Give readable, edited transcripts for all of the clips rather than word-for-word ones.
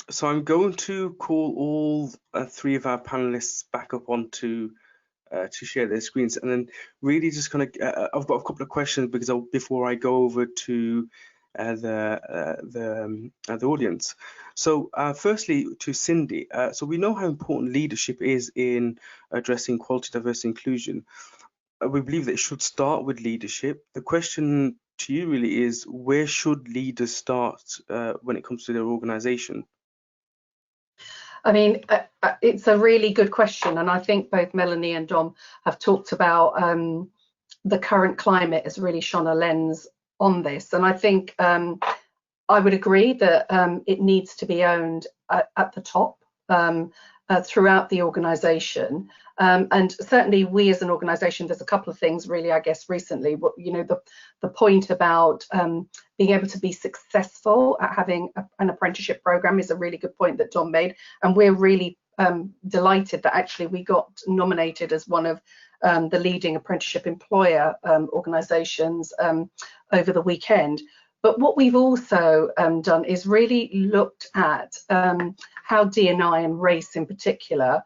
So I'm going to call all three of our panelists back up onto to share their screens, and then really just kind of I've got a couple of questions because before I go over to the audience. So firstly, to Cindy, so we know how important leadership is in addressing quality, diversity, inclusion. We believe that it should start with leadership. The question to you really is, where should leaders start when it comes to their organization? I mean, it's a really good question, and I think both Melanie and Dom have talked about the current climate has really shone a lens on this, and I think I would agree that it needs to be owned at the top throughout the organisation, and certainly we as an organisation, there's a couple of things really, I guess, recently. The point about being able to be successful at having an apprenticeship programme is a really good point that Dom made, and we're really delighted that actually we got nominated as one of the leading apprenticeship employer organisations over the weekend. But what we've also done is really looked at how D&I and race in particular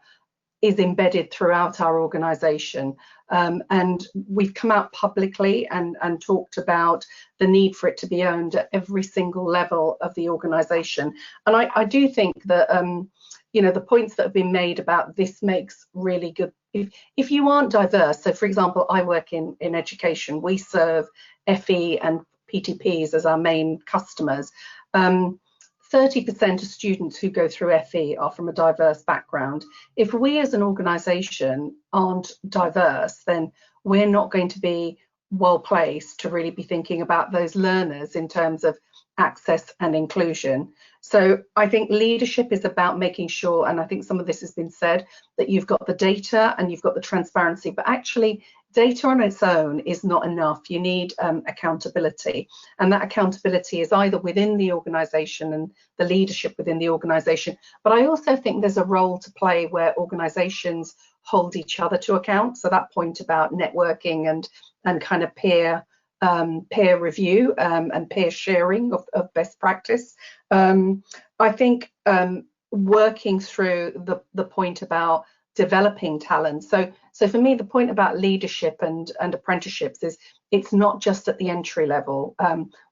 is embedded throughout our organisation. And we've come out publicly and talked about the need for it to be owned at every single level of the organisation. And I do think that, the points that have been made about this makes really good. If you aren't diverse, so for example, I work in education, we serve FE and PTPs as our main customers. 30% of students who go through FE are from a diverse background. If we as an organisation aren't diverse, then we're not going to be well placed to really be thinking about those learners in terms of access and inclusion. So I think leadership is about making sure, and I think some of this has been said, that you've got the data and you've got the transparency, but actually data on its own is not enough. You need accountability, and that accountability is either within the organisation and the leadership within the organisation, but I also think there's a role to play where organisations hold each other to account. So that point about networking and kind of peer review and peer sharing of best practice. I think working through the point about developing talent. So for me, the point about leadership and apprenticeships is it's not just at the entry level.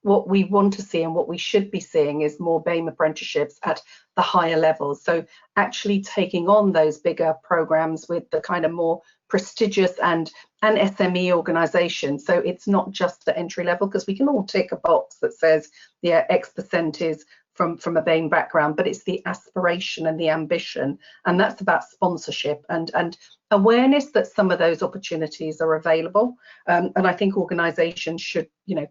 What we want to see and what we should be seeing is more BAME apprenticeships at the higher levels. So actually taking on those bigger programs with the kind of more prestigious and SME organizations. So it's not just the entry level, because we can all tick a box that says, yeah, X% is from a BAME background, but it's the aspiration and the ambition, and that's about sponsorship and awareness that some of those opportunities are available. And I think organisations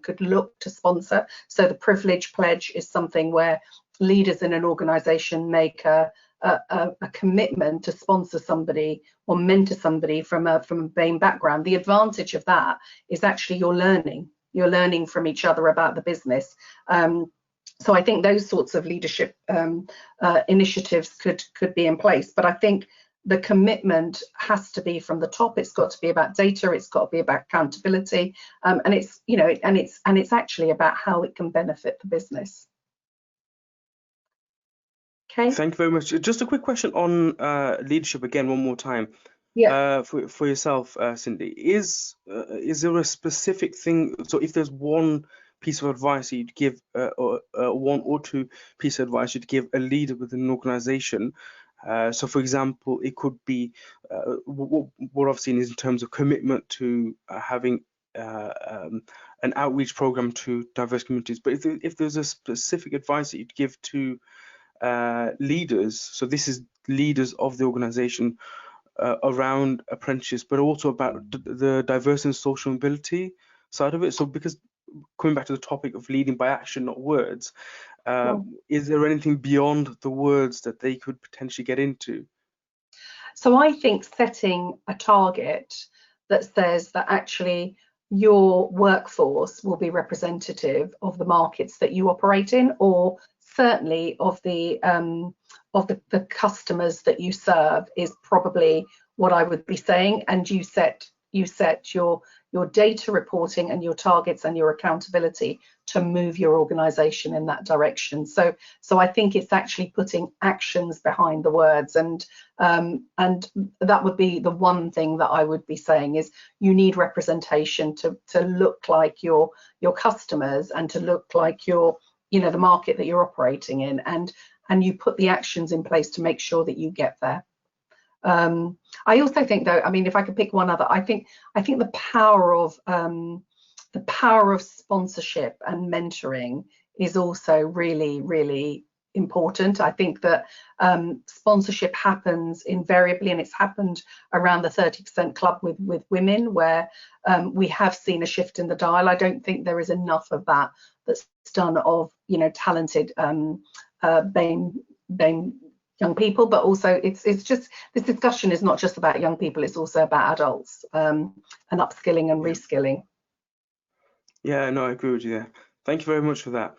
could look to sponsor. So the privilege pledge is something where leaders in an organisation make a commitment to sponsor somebody or mentor somebody from a BAME background. The advantage of that is actually you're learning from each other about the business. So I think those sorts of leadership initiatives could be in place, but I think the commitment has to be from the top. It's got to be about data. It's got to be about accountability, and it's actually about how it can benefit the business. Okay. Thank you very much. Just a quick question on leadership again, one more time. Yeah. For yourself, Cindy, is there a specific thing? So if there's one piece of advice you'd give, or one or two pieces of advice you'd give a leader within an organization, so for example, it could be what I've seen is in terms of commitment to having an outreach program to diverse communities, but if there's a specific advice that you'd give to leaders, so this is leaders of the organization around apprenticeships, but also about the diverse and social mobility side of it. So because coming back to the topic of leading by action, not words, is there anything beyond the words that they could potentially get into? So I think setting a target that says that actually your workforce will be representative of the markets that you operate in, or certainly of the customers that you serve, is probably what I would be saying. And you set your your data reporting and your targets and your accountability to move your organization in that direction. So I think it's actually putting actions behind the words, and that would be the one thing that I would be saying is you need representation to look like your customers and to look like your, you know, the market that you're operating in, and you put the actions in place to make sure that you get there. I also think, though, I mean, if I could pick one other, I think the power of sponsorship and mentoring is also really, really important. I think that sponsorship happens invariably, and it's happened around the 30% club with women, where we have seen a shift in the dial. I don't think there is enough of that that's done of, you know, talented BAME young people, but also it's just, this discussion is not just about young people, it's also about adults, and upskilling and reskilling. Yeah, no, I agree with you there. Thank you very much for that.